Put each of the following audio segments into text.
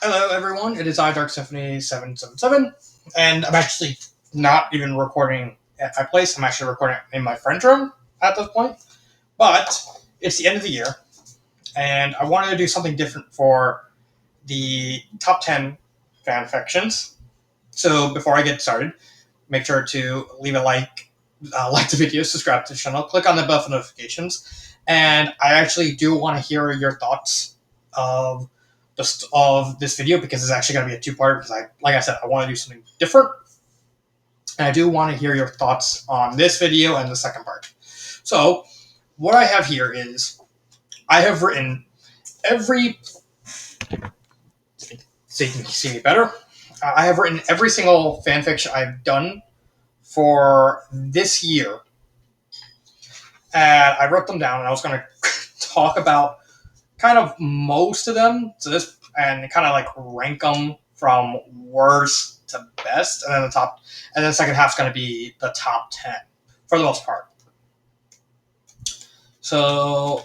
Hello, everyone. It is I, Dark Symphony 777, and I'm actually not even recording at my place. I'm actually recording in my friend's room at this point. But it's the end of the year, and I wanted to do something different for the top 10 fan fictions. So before I get started, make sure to leave a like the video, subscribe to the channel, click on the bell for notifications, and I actually do want to hear your thoughts of of this video because it's actually going to be a two-part. Because like I said, I want to do something different, and I do want to hear your thoughts on this video and the second part. So what I have here is I have written every so you can see me better. I have written every single fanfiction I've done for this year, and I wrote them down, and I was going to talk about kind of most of them. So this and kind of like rank them from worst to best, and then the second half is going to be the top 10 for the most part. So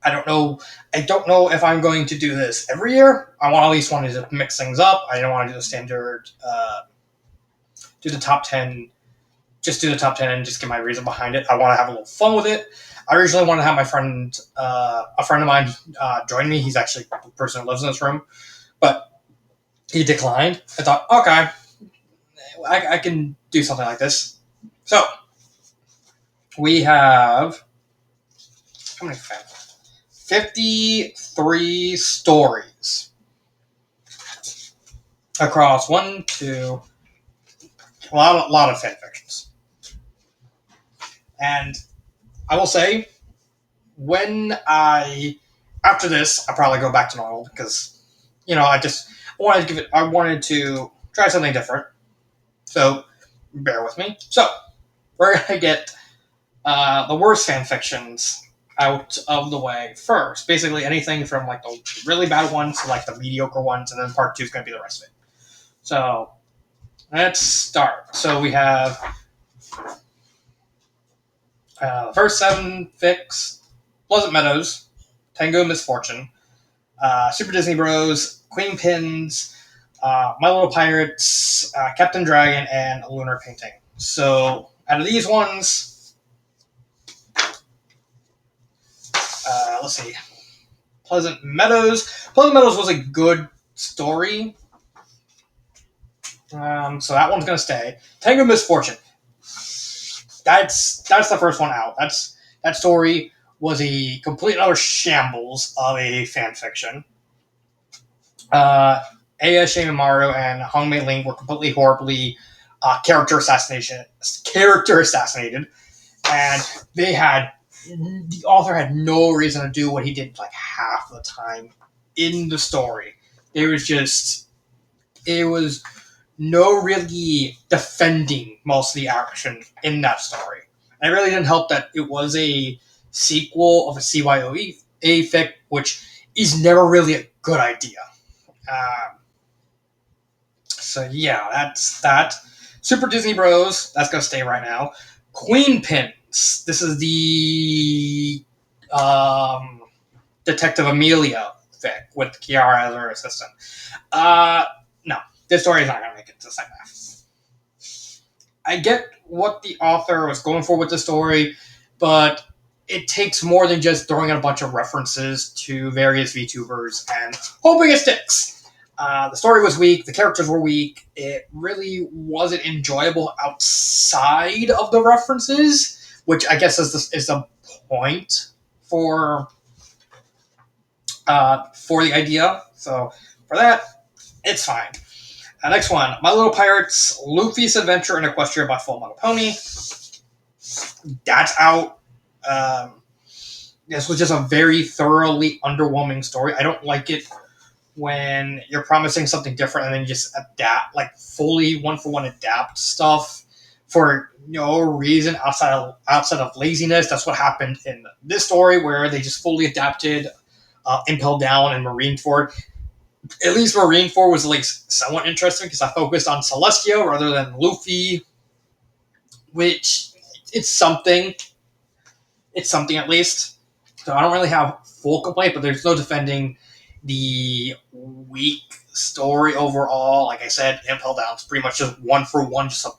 I don't know. I don't know if I'm going to do this every year. I want at least want to mix things up. I don't want to do the standard. Do the top 10. Just do the top 10 and just give my reason behind it. I want to have a little fun with it. I originally wanted to have my friend, a friend of mine, join me. He's actually the person who lives in this room, but he declined. I thought, okay, I can do something like this. So we have how many fans? 53 stories across a lot of fanfictions. And I will say, after this, I'll probably go back to normal because, I wanted to try something different. So, bear with me. So, we're going to get the worst fanfictions out of the way first. Basically, anything from like the really bad ones to like the mediocre ones, and then part two is going to be the rest of it. So, let's start. So, we have the first 7 fics: Pleasant Meadows, Tango Misfortune, Super Disney Bros, Queen Pins, My Little Pirates, Captain Dragon, and Lunar Painting. So, out of these ones, let's see. Pleasant Meadows. Pleasant Meadows was a good story. So that one's going to stay. Tango Misfortune. That's the first one out. That story was a complete and utter shambles of a fanfiction. Aya Shimamaru and Hong Mei Ling were completely horribly character assassinated, and the author had no reason to do what he did like half the time in the story. It was no really defending most of the action in that story. And it really didn't help that it was a sequel of a CYOE fic, which is never really a good idea. So yeah, that's that. Super Disney Bros, that's gonna stay right now. Queen Pins. This is the Detective Amelia fic with Kiara as her assistant. No, this story is not gonna make it to the second half. I get what the author was going for with the story, but it takes more than just throwing in a bunch of references to various VTubers and hoping it sticks. The story was weak. The characters were weak. It really wasn't enjoyable outside of the references, which I guess is the point for the idea. So for that, it's fine. Next one, My Little Pirates: Luffy's Adventure in Equestria by Full Metal Pony. That's out. This was just a very thoroughly underwhelming story. I don't like it when you're promising something different and then you just adapt, like fully one-for-one adapt stuff for no reason outside of laziness. That's what happened in this story, where they just fully adapted Impel Down and Marineford. At least Marineford was like somewhat interesting because I focused on Celestio rather than Luffy, which it's something. It's something at least. So I don't really have full complaint, but there's no defending the weak story overall. Like I said, Impel Down's pretty much just one for one, just a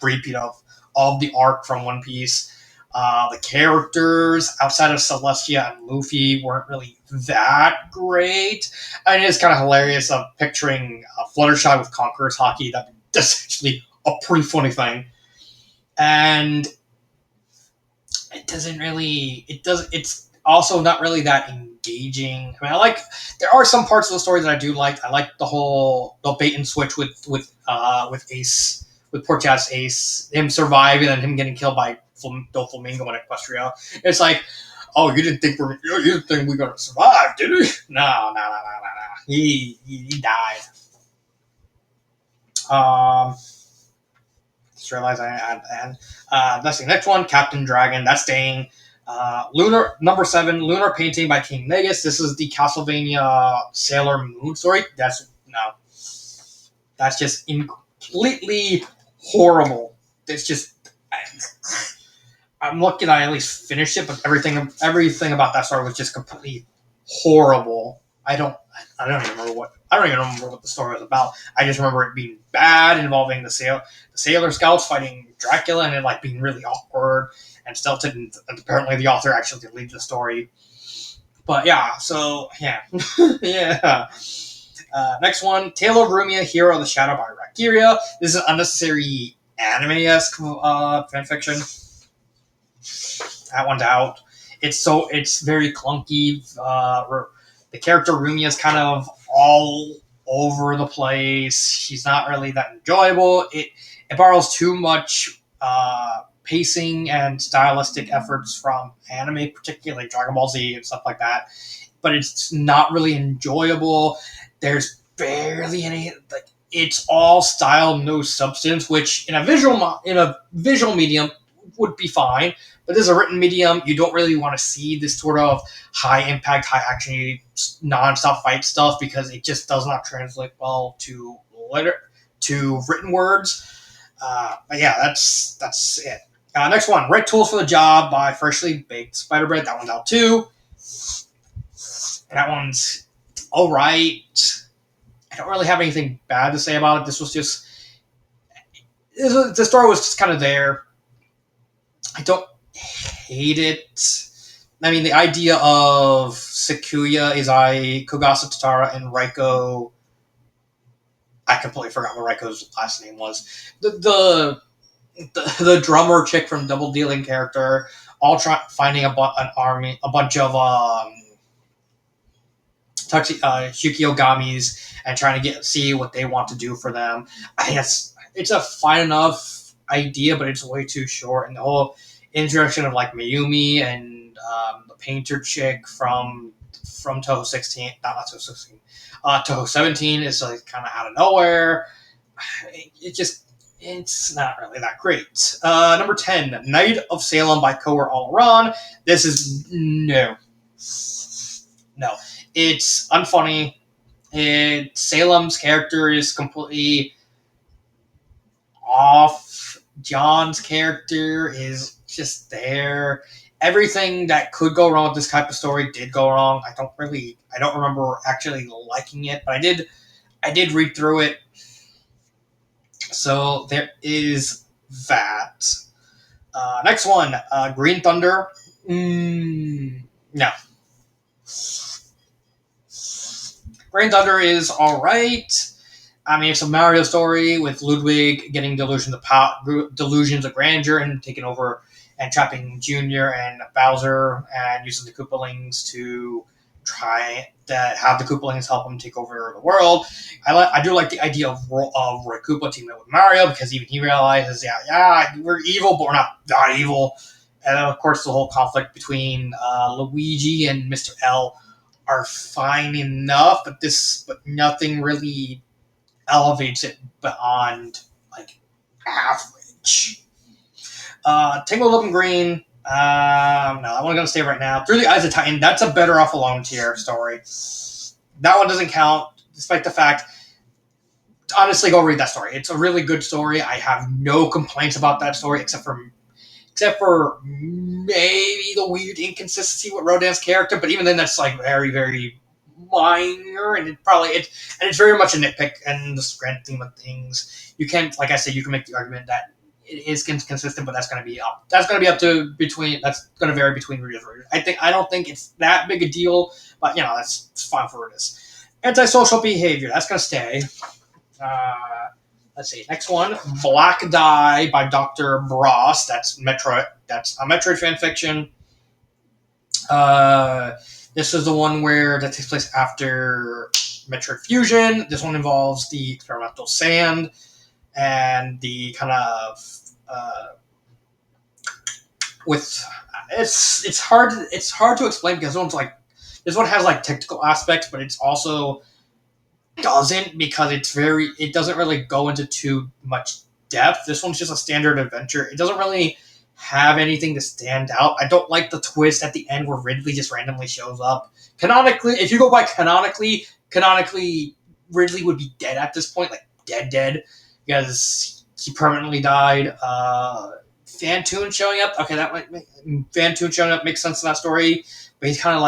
repeat of the arc from One Piece. The characters outside of Celestia and Luffy weren't really that great. I mean, it's kind of hilarious of picturing Fluttershy with Conqueror's Hockey. That's actually a pretty funny thing. And it doesn't really. It does. It's also not really that engaging. I mean, there are some parts of the story that I do like. I like the bait and switch with Ace, with Portia's Ace, him surviving and him getting killed by Doflamingo in Equestria. It's like, oh, you didn't think we were gonna survive, did we? No. He died. Just realized that's the next one, Captain Dragon. That's staying. Lunar number 7, Lunar Painting by King Negus. This is the Castlevania Sailor Moon story. That's just completely horrible. It's just I'm lucky that I at least finished it, but everything about that story was just completely horrible. I don't even remember what the story was about. I just remember it being bad, involving the Sailor Scouts fighting Dracula, and it like being really awkward and stilted. And apparently, the author actually deleted the story. But yeah, so yeah, yeah. Next one, Tale of Rumia, Hero of the Shadow by Rakiria. This is an unnecessary anime-esque fanfiction. That one's out. It's very clunky. The character Rumia is kind of all over the place. She's not really that enjoyable. It borrows too much pacing and stylistic efforts from anime, particularly Dragon Ball Z and stuff like that. But it's not really enjoyable. There's barely any like. It's all style, no substance, which in a visual medium would be fine. But this is a written medium. You don't really want to see this sort of high impact, high action, non-stop fight stuff because it just does not translate well to written words. But yeah, that's it. Next one, Red Tools for the Job by Freshly Baked Spider Bread. That one's out too. That one's all right. I don't really have anything bad to say about it. The story was just kind of there. I don't hate it. I mean, the idea of Sakuya, Izai, Kogasa Tatara, and Raiko. I completely forgot what Raiko's last name was. The drummer chick from Double Dealing character, all finding an army, a bunch of Shukiogamis, and trying to see what they want to do for them. I think it's a fine enough idea, but it's way too short. And the whole introduction of like Mayumi and the painter chick from Toho 16, not Toho 16, Toho 17 is like kind of out of nowhere. It's not really that great. Number 10, Knight of Salem by Kohar Alaran. This is no. It's unfunny. Salem's character is completely off. John's character is just there. Everything that could go wrong with this type of story did go wrong. I don't remember actually liking it, but I did read through it. So there is that. Next one, Green Thunder. No. Green Thunder is alright. I mean, it's a Mario story with Ludwig getting delusions of grandeur and taking over and trapping Junior and Bowser and using the Koopalings to try to have the Koopalings help him take over the world. I do like the idea of Roy Koopa teaming up with Mario because even he realizes, yeah, we're evil, but we're not evil. And then, of course, the whole conflict between Luigi and Mr. L are fine enough, but nothing really elevates it beyond like average. Tangled Up in Green. No, that one's gonna stay right now. Through the Eyes of Titan. That's a Better Off Alone tier story. That one doesn't count, despite the fact. Honestly, go read that story. It's a really good story. I have no complaints about that story, except for maybe the weird inconsistency with Rodan's character. But even then, that's like very, very minor, and it's very much a nitpick and the grand theme of things. You can, like I said, you can make the argument that it is consistent, but that's going to be up. That's going to be up to between. That's going to vary between readers. I don't think it's that big a deal, but that's it's fine for what it is. Antisocial behavior, that's going to stay. Uh, let's see. Next one, Black Die by Dr. Bros. That's Metroid. That's a Metroid fan fiction. This is the one that takes place after Metroid Fusion. This one involves the experimental sand and the kind of with it's hard to explain because this one has like technical aspects, but it's also doesn't because it doesn't really go into too much depth. This one's just a standard adventure. It doesn't really have anything to stand out. I don't like the twist at the end where Ridley just randomly shows up. Canonically, if you go by canonically, Ridley would be dead at this point, like dead, because he permanently died. Fantoon showing up, okay, Fantoon showing up makes sense in that story, but he's kind of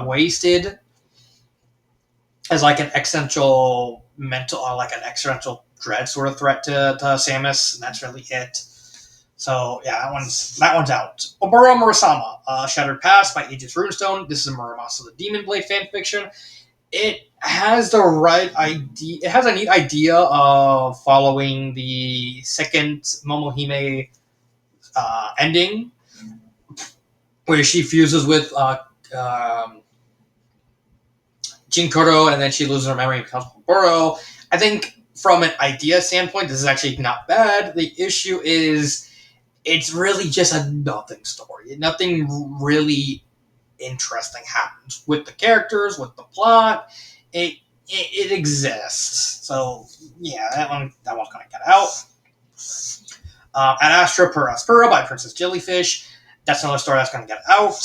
wasted as like an existential dread sort of threat to Samus, and that's really it. So yeah, that one's out. Oboro Murasama, Shattered Past by Aegis Runestone. This is a Muramasa the Demon Blade fanfiction. It has the right idea. It has a neat idea of following the second Momohime ending, where she fuses with Jinkoro, and then she loses her memory and becomes Oboro. I think from an idea standpoint, this is actually not bad. The issue is it's really just a nothing story. Nothing really interesting happens with the characters, with the plot. It exists. So yeah, that one's gonna get out. Ad Astra per Aspera by Princess Jellyfish. That's another story that's gonna get out.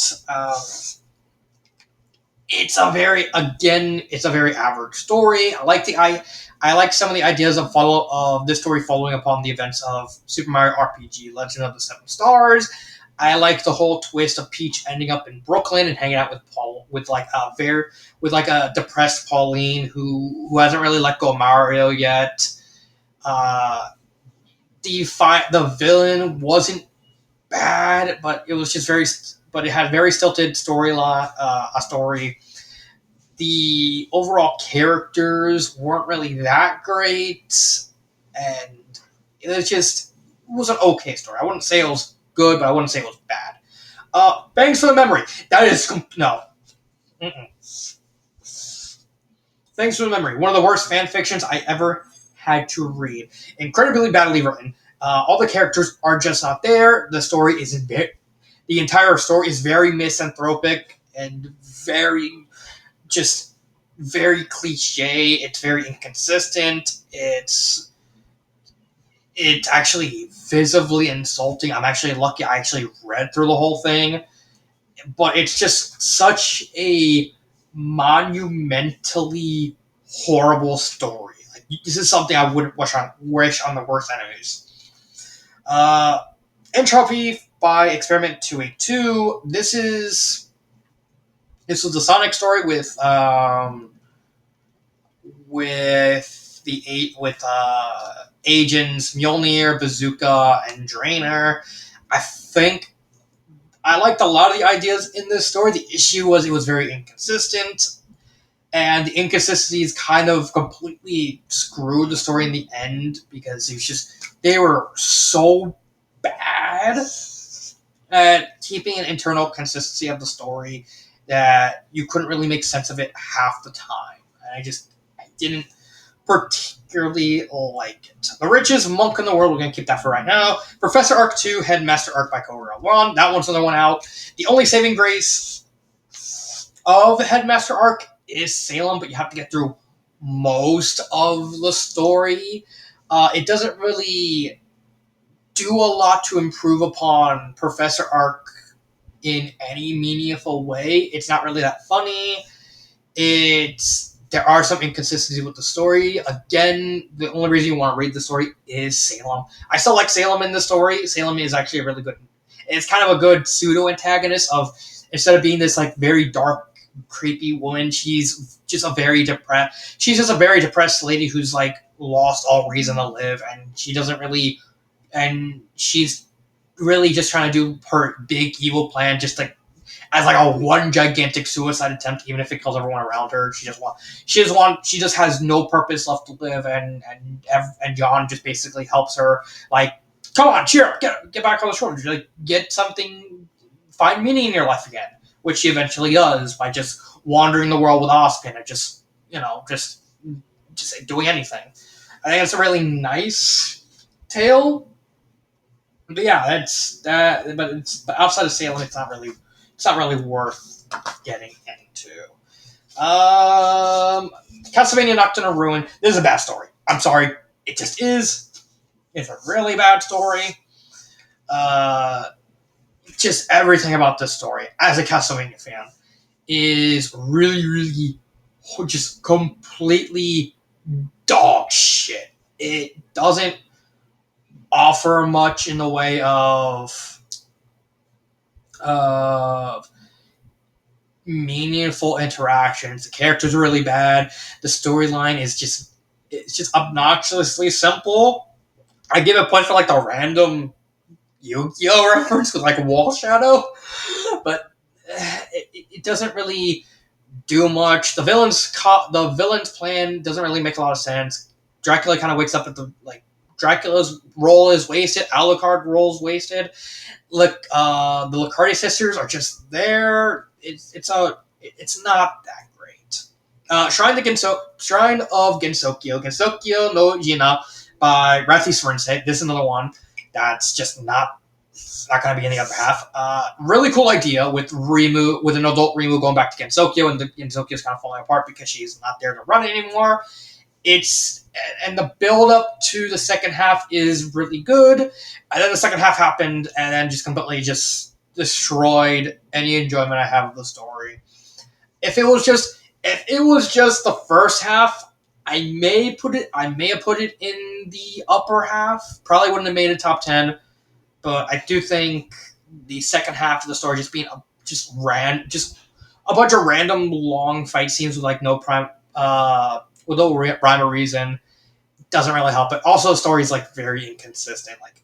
It's a very average story. I like some of the ideas of this story following upon the events of Super Mario RPG: Legend of the Seven Stars. I like the whole twist of Peach ending up in Brooklyn and hanging out with a depressed Pauline who hasn't really let go of Mario yet. The villain wasn't bad, but it was just it had very stilted storyline. A story. The overall characters weren't really that great, and it was an okay story. I wouldn't say it was good, but I wouldn't say it was bad. Bangs for the Memory. That is no. Mm-mm. Thanks for the Memory. One of the worst fan fictions I ever had to read. Incredibly badly written. All the characters are just not there. The entire story is very misanthropic and very cliche. It's very inconsistent. It's actually visibly insulting. I'm actually lucky I actually read through the whole thing. But it's just such a monumentally horrible story. Like, this is something I wouldn't wish on the worst enemies. Entropy by Experiment 282. This was the Sonic story with agents Mjolnir, Bazooka, and Drainer. I think I liked a lot of the ideas in this story. The issue was it was very inconsistent, and the inconsistencies kind of completely screwed the story in the end because they were so bad at keeping an internal consistency of the story that you couldn't really make sense of it half the time. And I didn't particularly like it. The Richest Monk in the World, we're going to keep that for right now. Professor Arc 2, Headmaster Arc by Kogoro 1. That one's another one out. The only saving grace of Headmaster Arc is Salem, but you have to get through most of the story. It doesn't really do a lot to improve upon Professor Arc in any meaningful way. It's not really that funny. There are some inconsistencies with the story. Again, the only reason you want to read the story is Salem. I still like Salem in the story. Salem is actually a really good. It's kind of a good pseudo antagonist of instead of being this like very dark creepy woman. She's just a very depressed. She's just a very depressed lady who's like lost all reason to live, and she doesn't really, and she's really just trying to do her big evil plan, just like as like a one gigantic suicide attempt, even if it kills everyone around her. She just has no purpose left to live, and John just basically helps her, like, come on, cheer up, get back on the shore, like get something, find meaning in your life again, which she eventually does by just wandering the world with Ozpin and just just doing anything. I think it's a really nice tale. But yeah, that's that. But outside of Salem, it's not really worth getting into. Castlevania Nocturne of Ruin. This is a bad story. I'm sorry, it just is. It's a really bad story. Just everything about this story, as a Castlevania fan, is really just completely dog shit. It doesn't offer much in the way of meaningful interactions. The characters are really bad. The storyline is just obnoxiously simple. I give it a point for like the random Yu-Gi-Oh reference with like Wall Shadow, but it doesn't really do much. The villain's plan doesn't really make a lot of sense. Dracula kind of wakes up at the like Dracula's role is wasted. Alucard role is wasted. Look, the Lucardi sisters are just there. It's not that great. Shrine of Gensokyo no Jina by Rathi Srensei. This is another one that's just not going to be in the other half. Really cool idea with an adult Rimu going back to Gensokyo, and Gensokyo's kind of falling apart because she's not there to run it anymore. And the build up to the second half is really good, and then the second half happened, and then just completely just destroyed any enjoyment I have of the story. If it was just the first half, I may have put it in the upper half. Probably wouldn't have made it top 10, but I do think the second half of the story just being just a bunch of random long fight scenes with like no prime with no rhyme or reason doesn't really help it. Also, the story is like very inconsistent. Like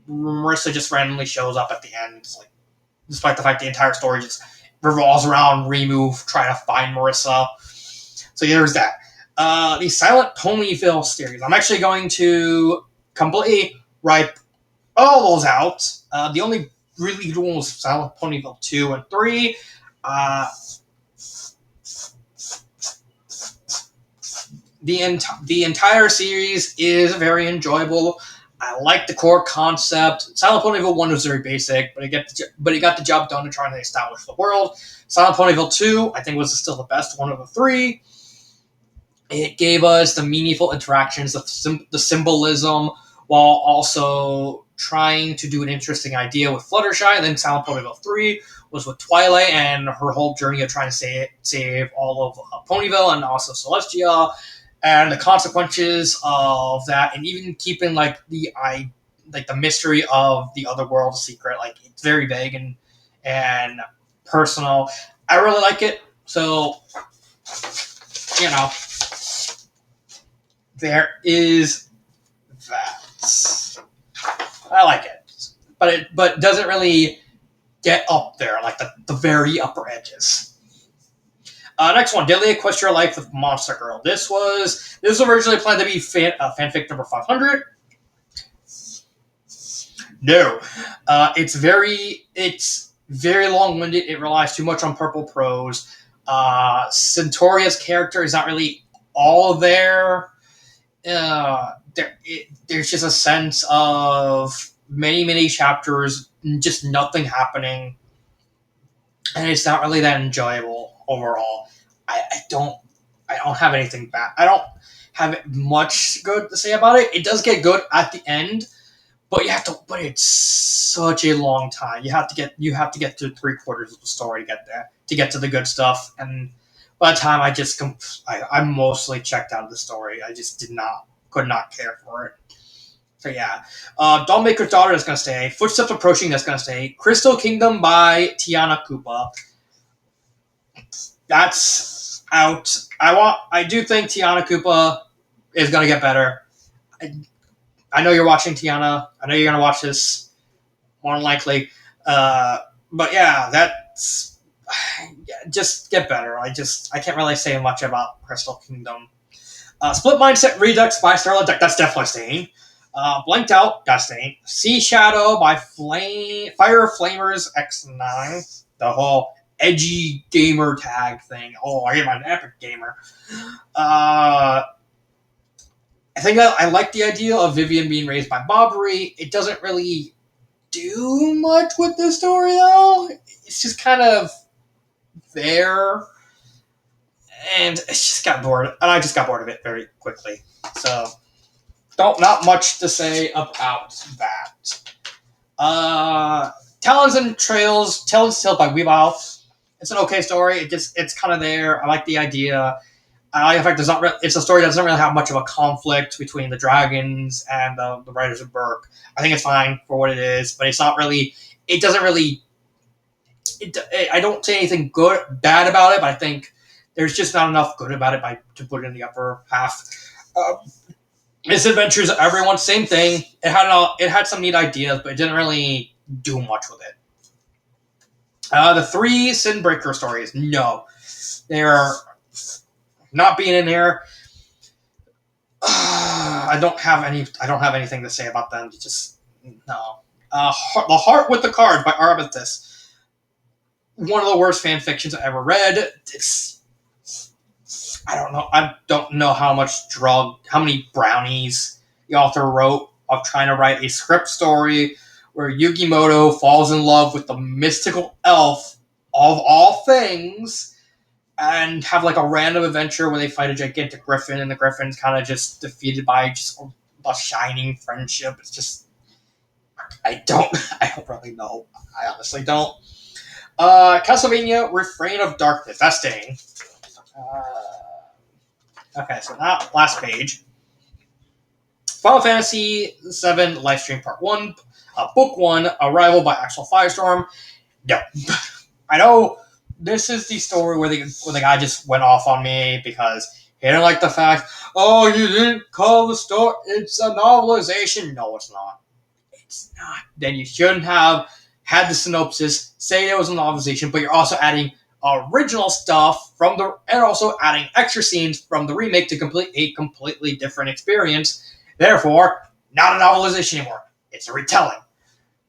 Marissa just randomly shows up at the end, like despite the fact the entire story just revolves around Remove trying to find Marissa. So yeah, there's that. The Silent Ponyville series. I'm actually going to completely wipe all those out. The only really good one was Silent Ponyville 2 and 3. The entire series is very enjoyable. I like the core concept. Silent Ponyville 1 was very basic, but it got the job done in trying to establish the world. Silent Ponyville 2, I think, was still the best one of the three. It gave us the meaningful interactions, the symbolism, while also trying to do an interesting idea with Fluttershy. And then Silent Ponyville 3 was with Twilight and her whole journey of trying to save all of Ponyville and also Celestia, and the consequences of that, and even keeping like the mystery of the other world secret. Like it's very vague and personal. I really like it. So there is that. I like it, but doesn't really get up there like the very upper edges. Next one, Daily Equestria Life with Monster Girl. This was originally planned to be fanfic number 500. No, it's very long-winded. It relies too much on purple prose. Centuria's character is not really all there. There's just a sense of many chapters, just nothing happening, and it's not really that enjoyable overall. I don't have anything bad. I don't have much good to say about it. It does get good at the end, but but it's such a long time. You have to get through 3/4 of the story to get there, to get to the good stuff. And by the time I mostly checked out of the story. I just could not care for it. So yeah, Dollmaker's Daughter is going to stay. Footsteps Approaching, that's going to stay. Crystal Kingdom by Tiana Kupa. That's out. I do think Tiana Koopa is gonna get better. I, I know you're watching Tiana. I know you're gonna watch this more than likely. Uh, but yeah, that's just get better. I can't really say much about Crystal Kingdom. Split Mindset Redux by Starlight Deck. That's definitely staying. Blanked Out, got staying. Sea Shadow by Fire Flamers X9. The whole edgy gamer tag thing. Oh, I am an epic gamer. I think I like the idea of Vivian being raised by Bobbery. It doesn't really do much with the story, though. It's just kind of there. And it's just got bored. And I just got bored of it very quickly. So, not much to say about that. Talons and Trails, Talons Tale by Weebow. It's an okay story. It's kind of there. I like the idea. I like the fact it's a story that doesn't really have much of a conflict between the dragons and the writers of Berk. I think it's fine for what it is, but it's not really. It doesn't really. I don't say anything bad about it, but I think there's just not enough good about it to put it in the upper half. Misadventures of Everyone, same thing. It had some neat ideas, but it didn't really do much with it. The 3 Sin Breaker stories, no, they're not being in here. I don't have anything to say about them. Just no. The Heart with the Cards by Arbitus. One of the worst fan fictions I ever read. I don't know how many brownies the author wrote of trying to write a script story where Yugimoto falls in love with the mystical elf of all things and have like a random adventure where they fight a gigantic griffin and the griffin's kind of just defeated by just a shining friendship. It's just I don't really know. I honestly don't. Castlevania Refrain of Darkness. That's staying. Okay, so now last page. Final Fantasy VII Livestream Part 1, Book 1, Arrival by Axel Firestorm. No. I know this is the story where the guy just went off on me because he didn't like the fact, oh, you didn't call the story, it's a novelization. No, it's not. It's not. Then you shouldn't have had the synopsis say there was a novelization, but you're also adding original stuff and also adding extra scenes from the remake to complete a completely different experience. Therefore, not a novelization anymore. It's a retelling.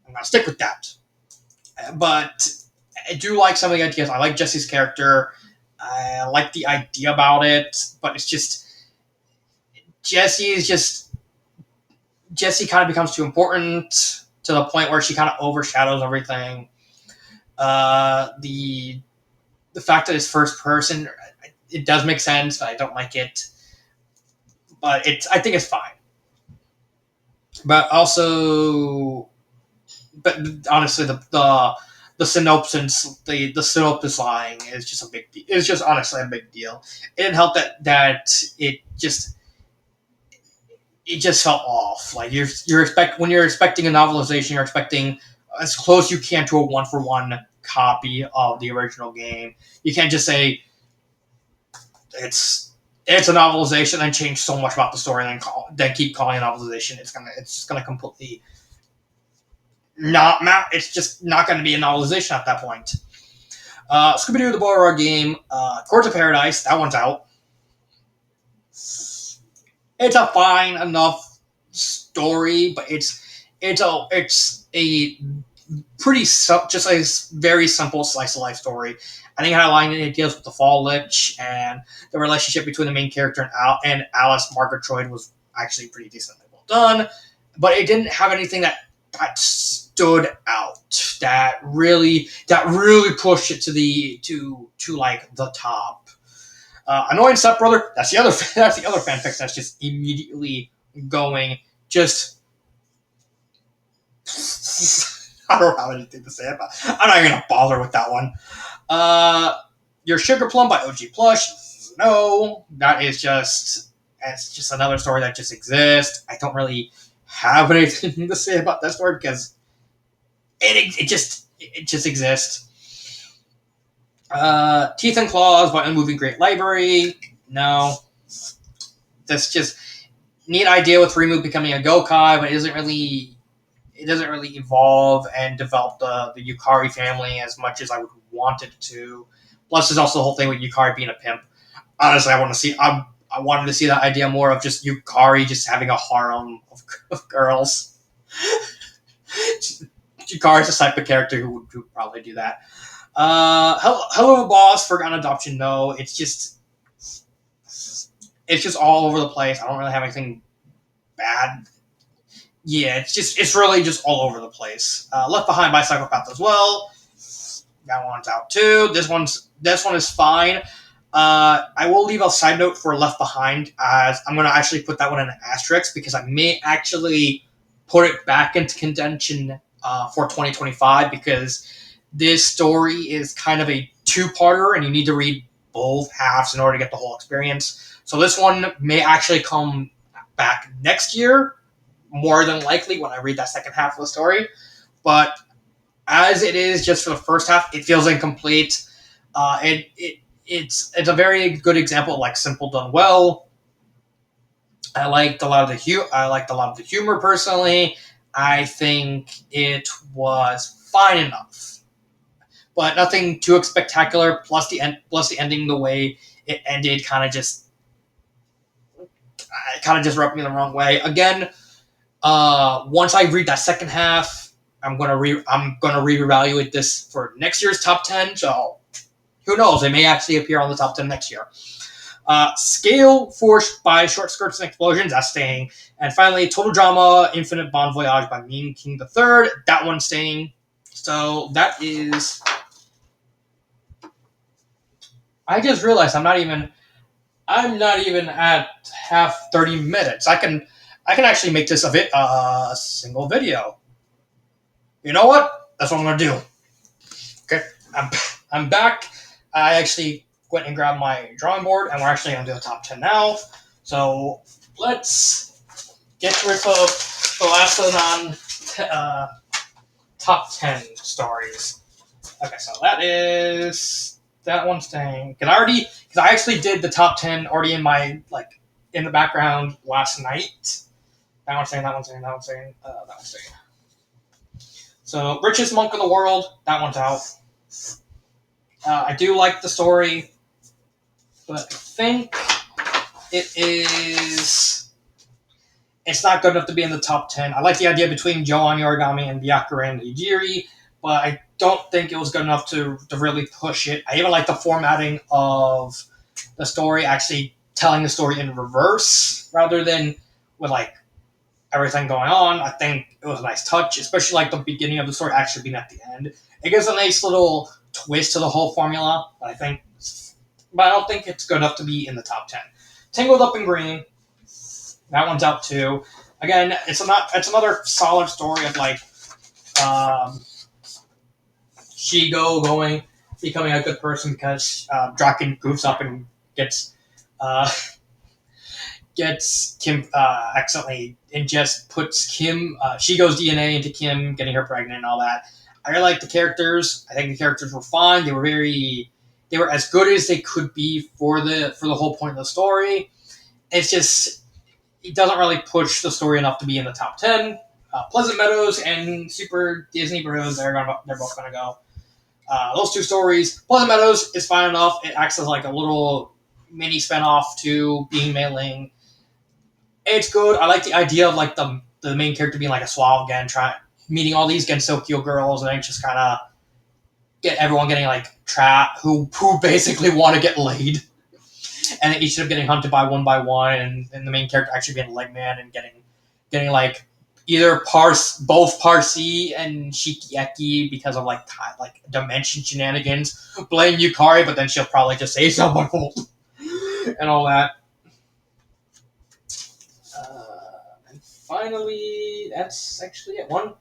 I'm gonna stick with that. But I do like some of the ideas. I like Jesse's character. I like the idea about it, but it's just Jesse kind of becomes too important to the point where she kind of overshadows everything. The fact that it's first person, it does make sense, but I don't like it. But I think it's fine. But honestly, the synopsis, the synopsis lying is just a big deal. It's just honestly a big deal. It didn't help that it just felt off. Like when you're expecting a novelization, you're expecting as close you can to a 1-for-1 copy of the original game. You can't just say it's a novelization and change so much about the story and then keep calling it a novelization. It's just gonna completely it's just not gonna be a novelization at that point. Scooby-Doo the Boiler game, Courts of Paradise, that one's out. It's a fine enough story, but it's a pretty just a very simple slice of life story. I think how it deals with the Fall Lich and the relationship between the main character and Alice Margaret Troy was actually pretty decently well done, but it didn't have anything that stood out that really pushed it to like the top. Annoying Stepbrother, that's the other fanfic that's just immediately going just. I don't have anything to say about it. I'm not even gonna bother with that one. Your Sugar Plum by OG Plush. No, it's just another story that just exists. I don't really have anything to say about that story because it just exists. Teeth and Claws by Unmoving Great Library. No. That's just neat idea with Remove becoming a Gokai, but it doesn't really evolve and develop the Yukari family as much as I would want it to. Plus, there's also the whole thing with Yukari being a pimp. Honestly, I wanted to see that idea more of just Yukari just having a harem of girls. Yukari's the type of character who would probably do that. Hello Boss, Forgotten Adoption. No, it's just all over the place. I don't really have anything bad. Yeah, it's really just all over the place. Left Behind by Psychopath as well. That one's out too. This one is fine. I will leave a side note for Left Behind, as I'm going to actually put that one in an asterisk because I may actually put it back into contention for 2025 because this story is kind of a two-parter and you need to read both halves in order to get the whole experience. So this one may actually come back next year, more than likely when I read that second half of the story. But as it is, just for the first half, it feels incomplete. It's a very good example of like simple done well. I liked a lot of the humor personally. I think it was fine enough, but nothing too spectacular. Plus the ending, the way it ended, kind of just rubbed me the wrong way. Again, once I read that second half, I'm gonna reevaluate this for next year's top 10. So who knows? They may actually appear on the top 10 next year. Scale Forced by Short Skirts and Explosions, that's staying. And finally, Total Drama Infinite Bon Voyage by Mean King III, that one's staying. So that is. I just realized I'm not even at half 30 minutes. I can actually make this a single video. You know what? That's what I'm gonna do. Okay, I'm back. I actually went and grabbed my drawing board, and we're actually gonna do the top 10 now. So let's get rid of the last one on top 10 stories. Okay, so that one's staying. Because I actually did the top 10 already in the background last night. That one's staying. That one's staying. That one's staying. That one's staying. So, Richest Monk in the World, that one's out. I do like the story, but I think it's not good enough to be in the top 10. I like the idea between Joe on Origami and Byakura and Ijiri, but I don't think it was good enough to really push it. I even like the formatting of the story, actually telling the story in reverse rather than with like everything going on. I think it was a nice touch, especially like the beginning of the story actually being at the end. It gives a nice little twist to the whole formula, but I don't think it's good enough to be in the top 10. Tangled Up in Green, that one's out too. Again, it's another solid story of like Shigo becoming a good person because Draken goofs up and gets Kim accidentally puts Shigo's DNA into Kim, getting her pregnant and all that. I really like the characters. I think the characters were fine. They were as good as they could be for the whole point of the story. It's just it doesn't really push the story enough to be in the top 10. Pleasant Meadows and Super Disney Bros. They're both gonna go. Those two stories. Pleasant Meadows is fine enough. It acts as like a little mini spinoff to Being Mailing. It's good. I like the idea of like the main character being like a suave again, meeting all these Gensokyo girls, and then just kind of get everyone getting like trapped who basically want to get laid, and then each of them getting hunted by one, and the main character actually being a leg man and getting like either both Parsi and Shikieki because of like dimension shenanigans. Blame Yukari, but then she'll probably just say someone and all that. And finally, that's actually it. 1,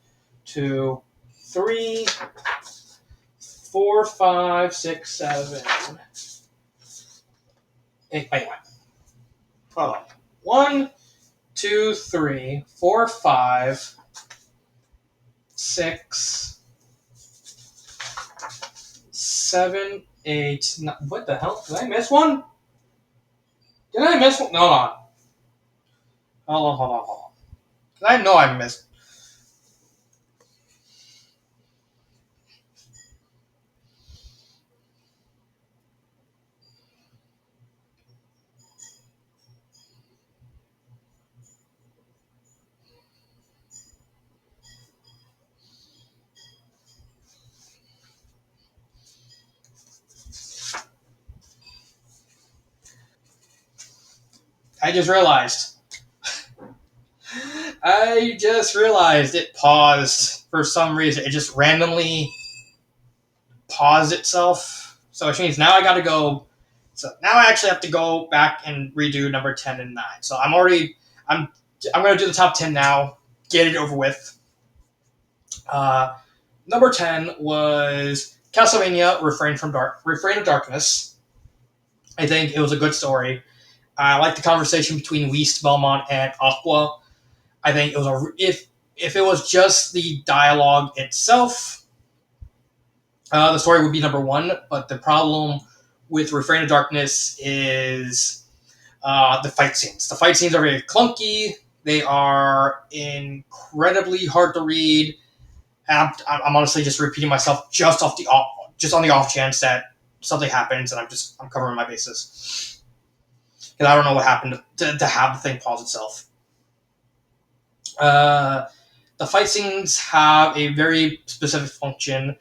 2, 3, 4, 5, 6, 7, 8. Wait. Hold on. 1, 2, 3, 4, 5, 6, 7, 8, what the hell? Did I miss one? Did I miss one? No, hold on. Hold on. I know I missed. I just realized. I just realized it paused for some reason. It just randomly paused itself. So which means now I gotta go. So now I actually have to go back and redo number 10 and 9. So I'm I'm gonna do the top 10 now, get it over with. Uh, Number 10 was Castlevania Refrain of Darkness. I think it was a good story. I like the conversation between Whist, Belmont, and Aqua. I think it was if it was just the dialogue itself, the story would be number one. But the problem with Refrain of Darkness is the fight scenes. The fight scenes are very clunky. They are incredibly hard to read. And I'm honestly just repeating myself just on the off chance that something happens, and I'm covering my bases because I don't know what happened to have the thing pause itself. Uh, the fight scenes have a very specific function,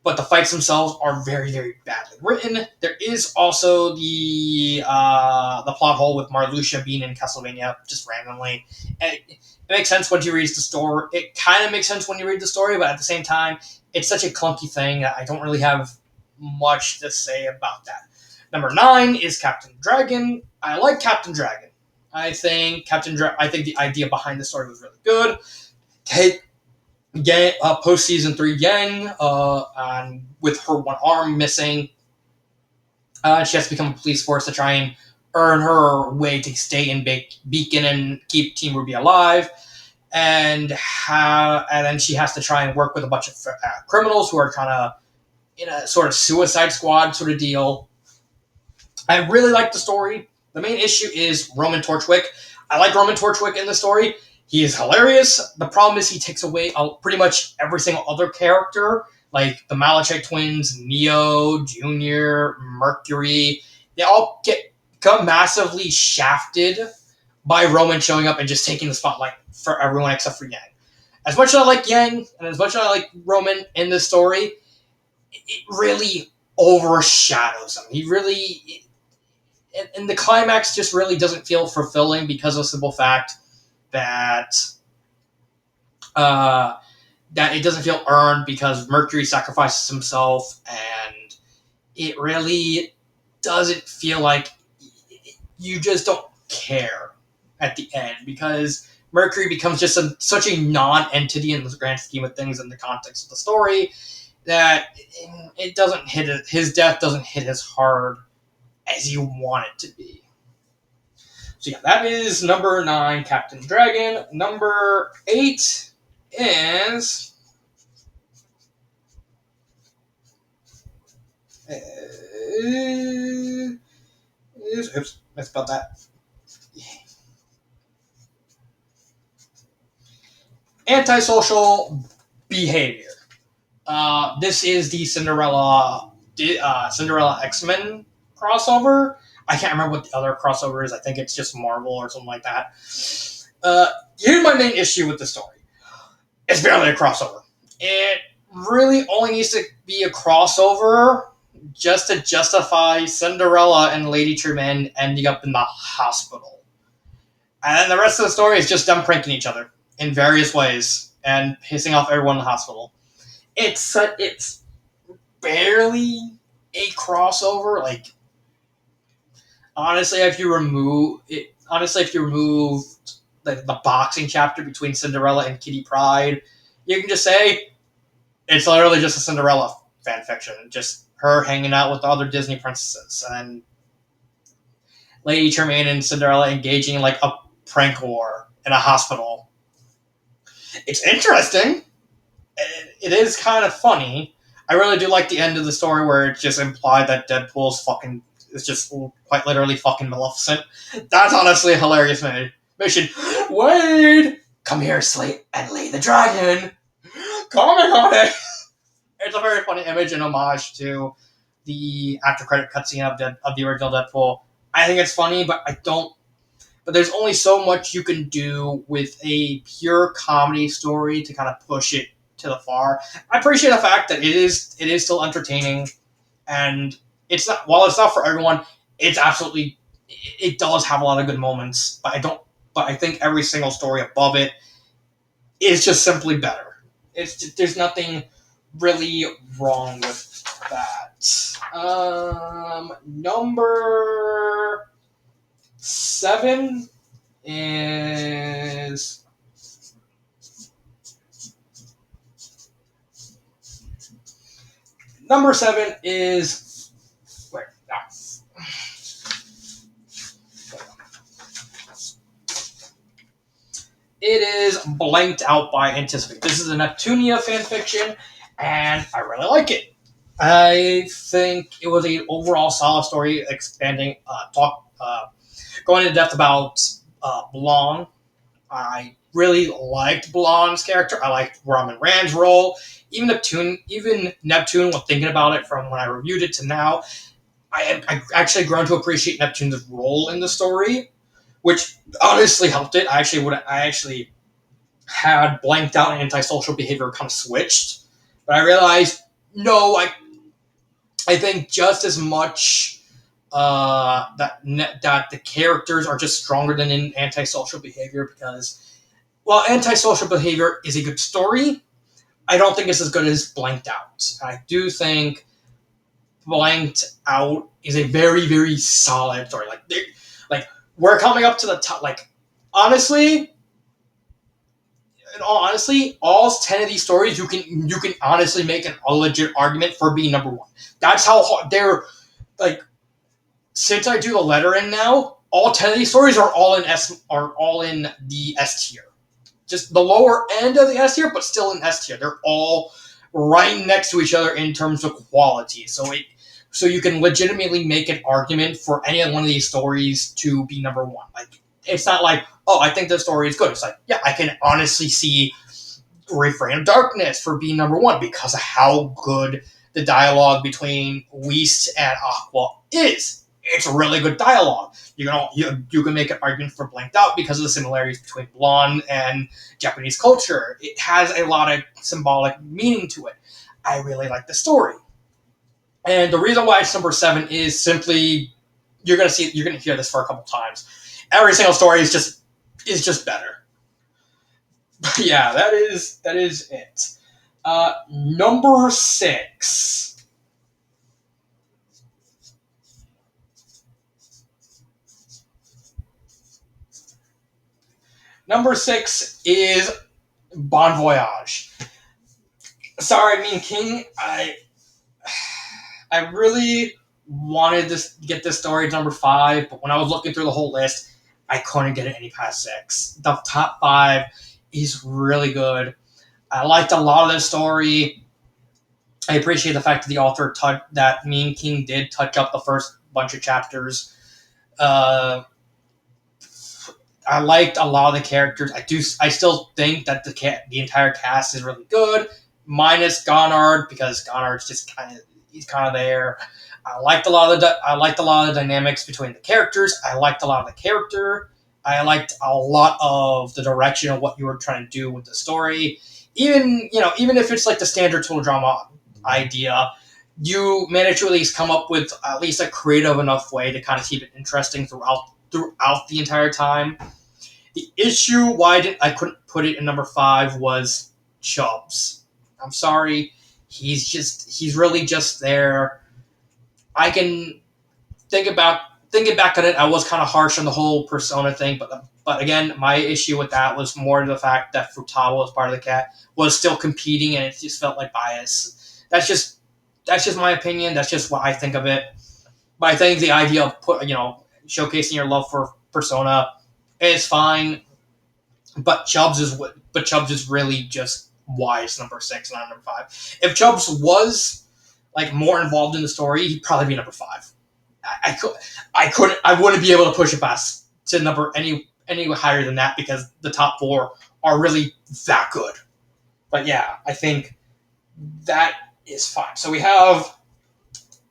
but the fights themselves are very, very badly written. There is also the plot hole with Marluxia being in Castlevania just randomly. And it makes sense when you read the story. It kind of makes sense when you read the story, but at the same time, it's such a clunky thing that I don't really have much to say about that. Number 9 is Captain Dragon. I like Captain Dragon. I think the idea behind the story was really good. Take Yang, post season 3 Yang, and with her one arm missing, she has to become a police force to try and earn her way to stay in Beacon and keep Team Ruby alive. And then she has to try and work with a bunch of criminals who are trying to, in a sort of Suicide Squad sort of deal. I really like the story. The main issue is Roman Torchwick. I like Roman Torchwick in the story. He is hilarious. The problem is he takes away pretty much every single other character, like the Malachite twins, Neo, Junior, Mercury. They all become massively shafted by Roman showing up and just taking the spotlight for everyone except for Yang. As much as I like Yang and as much as I like Roman in this story, it really overshadows him. He really, and the climax just really doesn't feel fulfilling because of the simple fact that uh, that it doesn't feel earned because Mercury sacrifices himself, and it really doesn't feel like you just don't care at the end because Mercury becomes just such a non-entity in the grand scheme of things in the context of the story that it doesn't his death doesn't hit as hard as you want it to be. So yeah, that is number 9, Captain Dragon. Number 8 is oops, I spelled that. Antisocial behavior. This is the Cinderella X-Men crossover. I can't remember what the other crossover is. I think it's just Marvel or something like that. Here's my main issue with the story. It's barely a crossover. It really only needs to be a crossover just to justify Cinderella and Lady Tremaine ending up in the hospital. And then the rest of the story is just them pranking each other in various ways and pissing off everyone in the hospital. It's barely a crossover. Like if you remove the boxing chapter between Cinderella and Kitty Pryde, you can just say it's literally just a Cinderella fan fiction, just her hanging out with the other Disney princesses, and Lady Tremaine and Cinderella engaging in like a prank war in a hospital. It's interesting. It is kind of funny. I really do like the end of the story where it's just implied that Deadpool's fucking is just quite literally fucking Maleficent. That's honestly a hilarious mission. Wade, come here, Slate, and lay the dragon. Comment on it. It's a very funny image and homage to the after credit cutscene of the original Deadpool. I think it's funny, but I don't. But there's only so much you can do with a pure comedy story to kind of push it to the far. I appreciate the fact that it is still entertaining, and it's not while it's not for everyone. It's absolutely it does have a lot of good moments, but I don't. But I think every single story above it is just simply better. There's nothing really wrong with that. Number 7 is number 7 is where it is Blanked Out by Anticipate. This is a Neptunia fanfiction, and I really like it. I think it was an overall solid story, expanding, going into depth about Blonde. I really liked Blonde's character. I liked Ramen Rand's role. Even Neptune, when thinking about it from when I reviewed it to now, I actually grown to appreciate Neptune's role in the story, which honestly helped it. I actually had blanked out and antisocial behavior kind of switched, but I realized no, I think just as much that the characters are just stronger than in antisocial behavior because while antisocial behavior is a good story, I don't think it's as good as Blanked Out. I do think Blanked Out is a very, very solid story. Like we're coming up to the top. Like honestly, in all honesty, all 10 of these stories you can honestly make a legit argument for being number 1. That's how hard they're like. Since I do the lettering now, all 10 of these stories are all in the S tier. Just the lower end of the S tier, but still in S tier. They're all right next to each other in terms of quality. So you can legitimately make an argument for any one of these stories to be number 1. Like it's not like, oh, I think this story is good. It's like, yeah, I can honestly see Refrain of Darkness for being number 1 because of how good the dialogue between Whist and Aqua is. It's really good dialogue. You can make an argument for Blanked Out because of the similarities between Blonde and Japanese culture. It has a lot of symbolic meaning to it. I really like the story. And the reason why it's number 7 is simply you're gonna hear this for a couple times. Every single story is just better. But yeah, that is it. Number 6. Number 6 is Bon Voyage. Sorry, Mean King. I really wanted to get this story to number 5, but when I was looking through the whole list, I couldn't get it any past 6. The top 5 is really good. I liked a lot of this story. I appreciate the fact that the author that Mean King did touch up the first bunch of chapters. I liked a lot of the characters. I still think that the entire cast is really good, minus Gonard because Gonard's just he's kind of there. I liked a lot of the dynamics between the characters. I liked a lot of the character. I liked a lot of the direction of what you were trying to do with the story. Even if it's like the standard tool drama idea, you managed to at least come up with at least a creative enough way to kind of keep it interesting throughout the entire time. The issue why I couldn't put it in number 5 was Chubbs. I'm sorry, he's really just there. I can thinking back on it, I was kind of harsh on the whole Persona thing, but again, my issue with that was more the fact that Futaba as part of the cat was still competing, and it just felt like bias. That's just my opinion. That's just what I think of it. But I think the idea of showcasing your love for Persona is fine. But Chubbs is really just why it's number 6 and not number 5. If Chubbs was like more involved in the story, he'd probably be number 5. I wouldn't be able to push it past to number any higher than that because the top 4 are really that good. But yeah, I think that is fine. So we have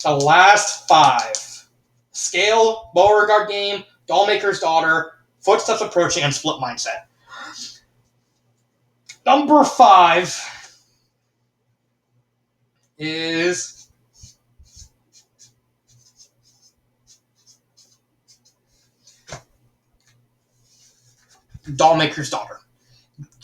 the last 5: Scale, Beauregard Game, Dollmaker's Daughter, Footsteps Approaching, and Split Mindset. Number 5 is Dollmaker's Daughter.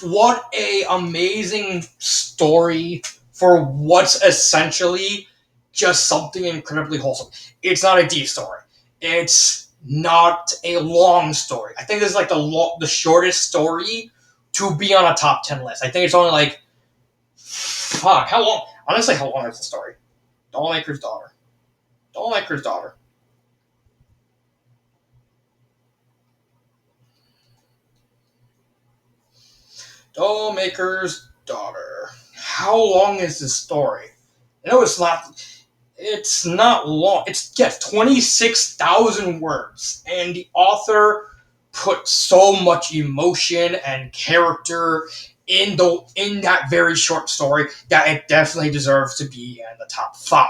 What a amazing story for what's essentially just something incredibly wholesome. It's not a deep story. It's not a long story. I think this is like the shortest story to be on a top 10 list. I think it's only like, fuck, how long? Honestly, how long is the story? Dollmaker's Daughter. Dollmaker's Daughter. Dollmaker's Daughter. How long is this story? I know it's not. It's not long. It's 26,000 words, and the author put so much emotion and character in that very short story that it definitely deserves to be in the top 5.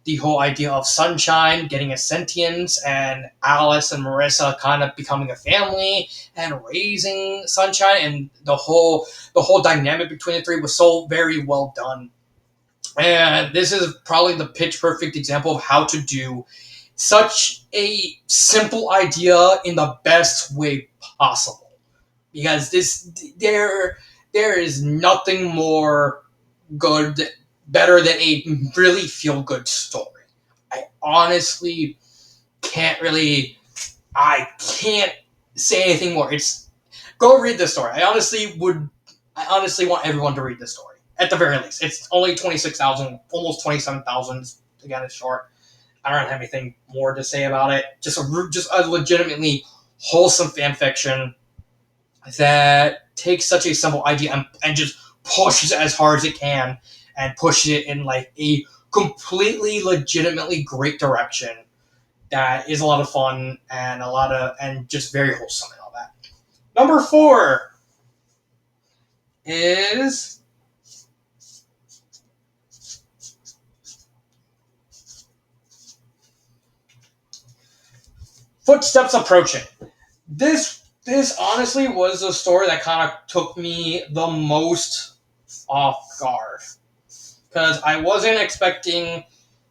The whole idea of Sunshine getting a sentience and Alice and Marissa kind of becoming a family and raising Sunshine, and the whole dynamic between the three was so very well done. And this is probably the pitch perfect example of how to do such a simple idea in the best way possible. Because there is nothing more better than a really feel good story. I honestly I can't say anything more. Go read this story. I honestly want everyone to read this story. At the very least. It's only 26,000, almost 27,000. Again, it's short. I don't have anything more to say about it. Just a legitimately wholesome fan fiction that takes such a simple idea and just pushes it as hard as it can and pushes it in like a completely legitimately great direction that is a lot of fun and just very wholesome and all that. Number 4 is Footsteps Approaching. This honestly was a story that kind of took me the most off guard because I wasn't expecting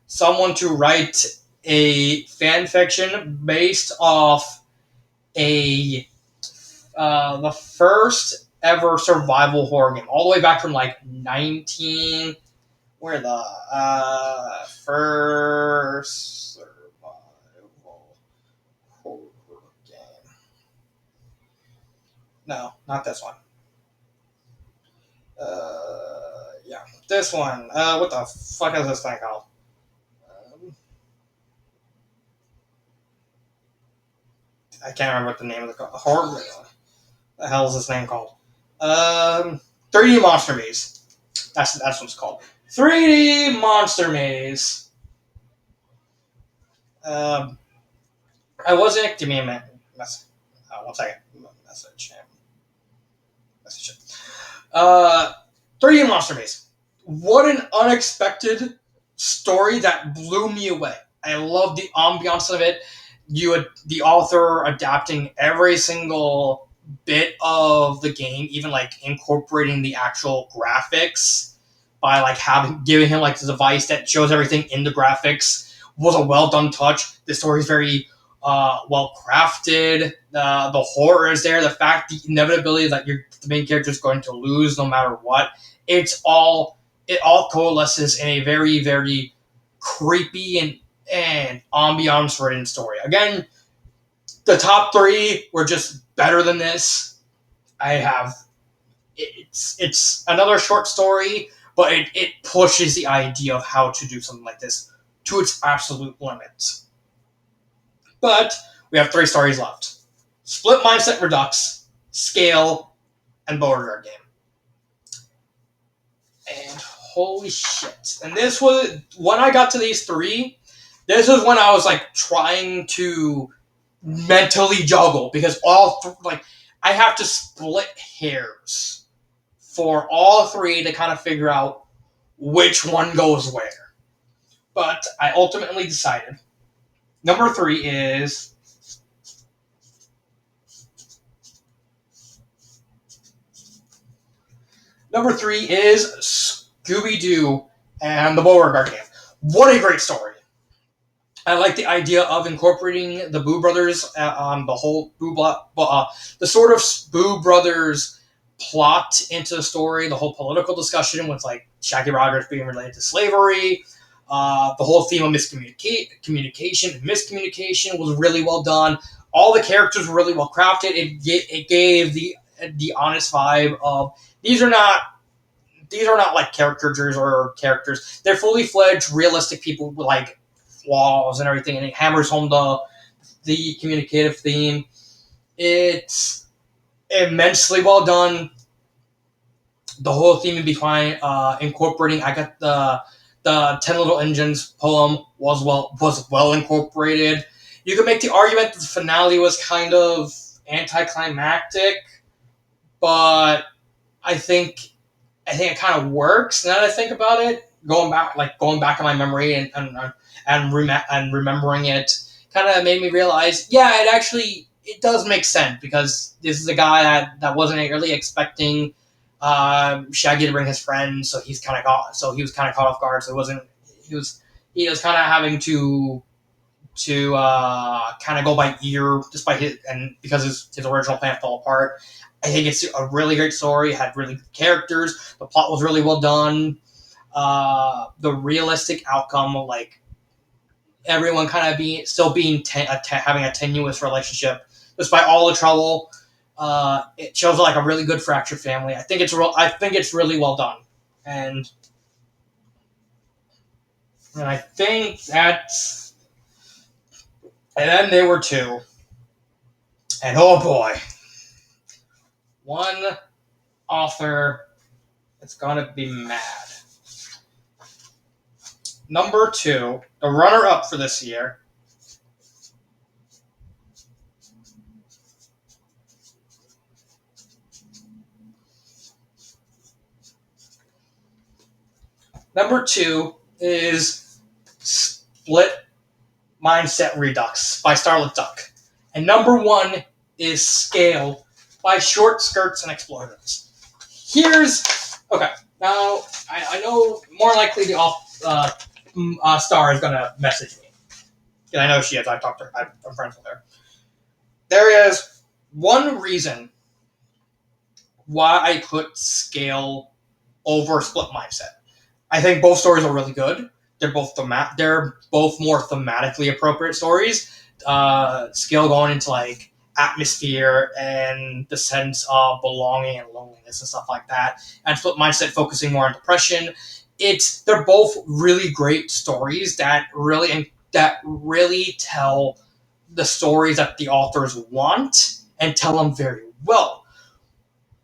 someone to write a fan fiction based off the first ever survival horror game, all the way back from like 19. Where the first survival horror game? No, not this one. Yeah, this one. What the fuck is this thing called? I can't remember what the name of the horror. What the hell is this name called? 3D Monster Maze. That's what it's called. 3D Monster Maze. I wasn't. Give me a minute. Message. 1 second. Message. 3D Monster Maze. What an unexpected story that blew me away. I love the ambiance of it. The author adapting every single bit of the game, even like incorporating the actual graphics by like giving him like the device that shows everything in the graphics was a well done touch. The story is very well crafted. The horror is there. The the inevitability that the main character is going to lose no matter what. It all coalesces in a very very creepy and ambiance ridden story. Again, the top 3 were just better than this. It's another short story, but it pushes the idea of how to do something like this to its absolute limits. But we have 3 stories left: Split Mindset Redux, Scale, and Beauregard Game. And holy shit. And this was, when I got to these three, this was when I was like trying to mentally juggle because I have to split hairs for all three to kind of figure out which one goes where. But I ultimately decided number three is Scooby Doo and the Beauregard Gang. What a great story! I like the idea of incorporating the Boo Brothers, the whole the sort of Boo Brothers plot into the story. The whole political discussion with like Shaggy Rogers being related to slavery. The whole theme of communication and miscommunication was really well done. All the characters were really well crafted. It gave the honest vibe of these are not like caricatures or characters. They're fully fledged, realistic people with like flaws and everything, and it hammers home the communicative theme. It's immensely well done. The whole theme behind incorporating, I got the 10 Little Engines poem was well incorporated. You could make the argument that the finale was kind of anticlimactic, but I think it kind of works now that I think about it. Going back in my memory and remembering it, kind of made me realize, yeah, it does make sense because this is a guy that wasn't really expecting Shaggy to bring his friends, so he was kind of caught off guard. So he was kind of having to kind of go by ear just by because his original plan fell apart. I think it's a really great story. It had really good characters. The plot was really well done. The realistic outcome of like everyone kind of having a tenuous relationship despite all the trouble. It shows like a really good fractured family. I think it's really well done, and I think that's. And then there were two, and oh boy. One author that's gonna be mad. Number two, the runner-up for this year. Number two is Split Mindset Redux by Starlit Duck. And number one is Scale by Short Skirts and Explosions. Okay, now I know more likely the Star is gonna message me. And I know she is. I've talked to her. I'm friends with her. There is one reason why I put Scale over Split Mindset. I think both stories are really good. They're both more thematically appropriate stories. Scale going into like atmosphere and the sense of belonging and loneliness and stuff like that, and Split Mindset focusing more on depression. They're both really great stories that really tell the stories that the authors want and tell them very well.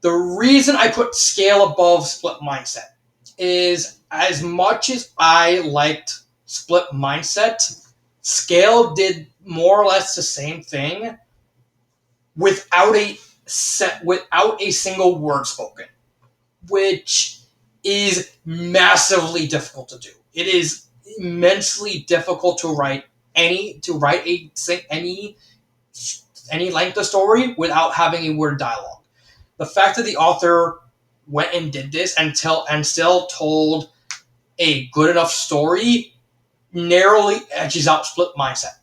The reason I put Scale above Split Mindset is as much as I liked Split Mindset, Scale did more or less the same thing without a single word spoken, which is massively difficult to do. It is immensely difficult to write any length of story without having a word dialogue. The fact that the author went and did this and still told a good enough story narrowly edges out Split Mindset.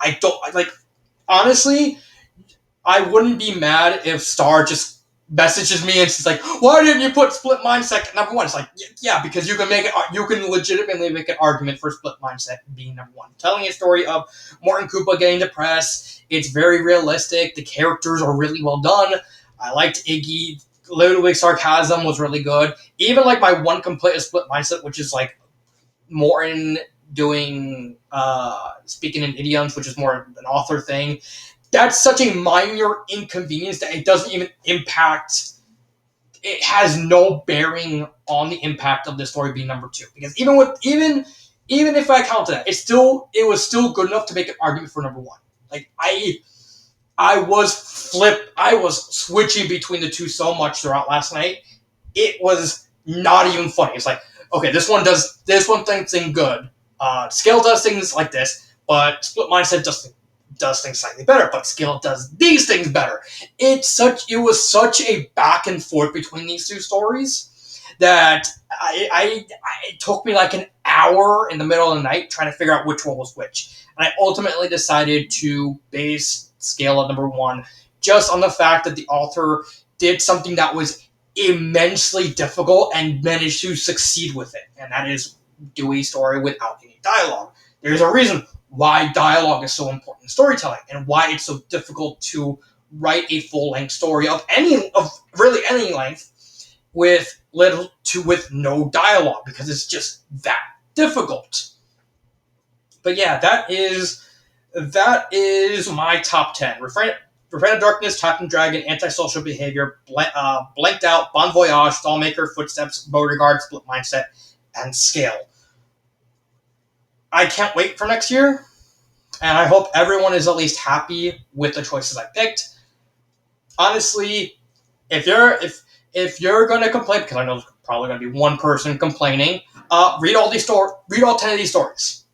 Honestly, I wouldn't be mad if Star just messages me and she's like, "Why didn't you put Split Mindset number one?" It's like, yeah, because you can legitimately make an argument for Split Mindset being number one. Telling a story of Morton Koopa getting depressed. It's very realistic. The characters are really well done. I liked Iggy. Ludwig's sarcasm was really good. Even like my one complaint is Split Mindset, which is like Morton doing speaking in idioms, which is more an author thing. That's such a minor inconvenience that it doesn't even impact it has no bearing on the impact of the story being number 2. Because even if I counted that, it was still good enough to make an argument for number 1. Like I was switching between the two so much throughout last night. It was not even funny. It's like, okay, this one thing's good. Scale does things like this, but Split Mindset does things slightly better. But Scale does these things better. It was such a back and forth between these two stories that it took me like an hour in the middle of the night trying to figure out which one was which. And I ultimately decided to base Scale at number 1 just on the fact that the author did something that was immensely difficult and managed to succeed with it. And that is do a story without any dialogue. There's a reason why dialogue is so important in storytelling and why it's so difficult to write a full-length story of really any length with no dialogue, because it's just that difficult. But yeah, that is my top 10. Refrain of Darkness, Titan Dragon, Antisocial Behavior, Blanked Out, Bon Voyage, Stallmaker, Footsteps, Beauregard, Split Mindset, and Scale. I can't wait for next year, and I hope everyone is at least happy with the choices I picked. Honestly, if you're going to complain, because I know there's probably going to be one person complaining, read all 10 of these stories.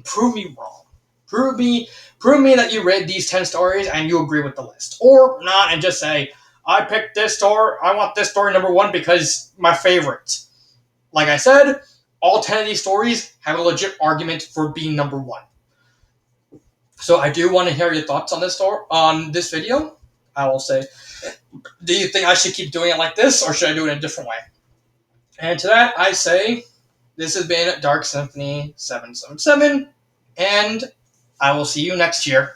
Prove me wrong. Prove me that you read these 10 stories and you agree with the list. Or not, and just say, I picked this story, I want this story number 1 because my favorite. Like I said, all 10 of these stories have a legit argument for being number 1. So I do want to hear your thoughts on this video. I will say, do you think I should keep doing it like this, or should I do it in a different way? And to that, I say, this has been Dark Symphony 777, and I will see you next year.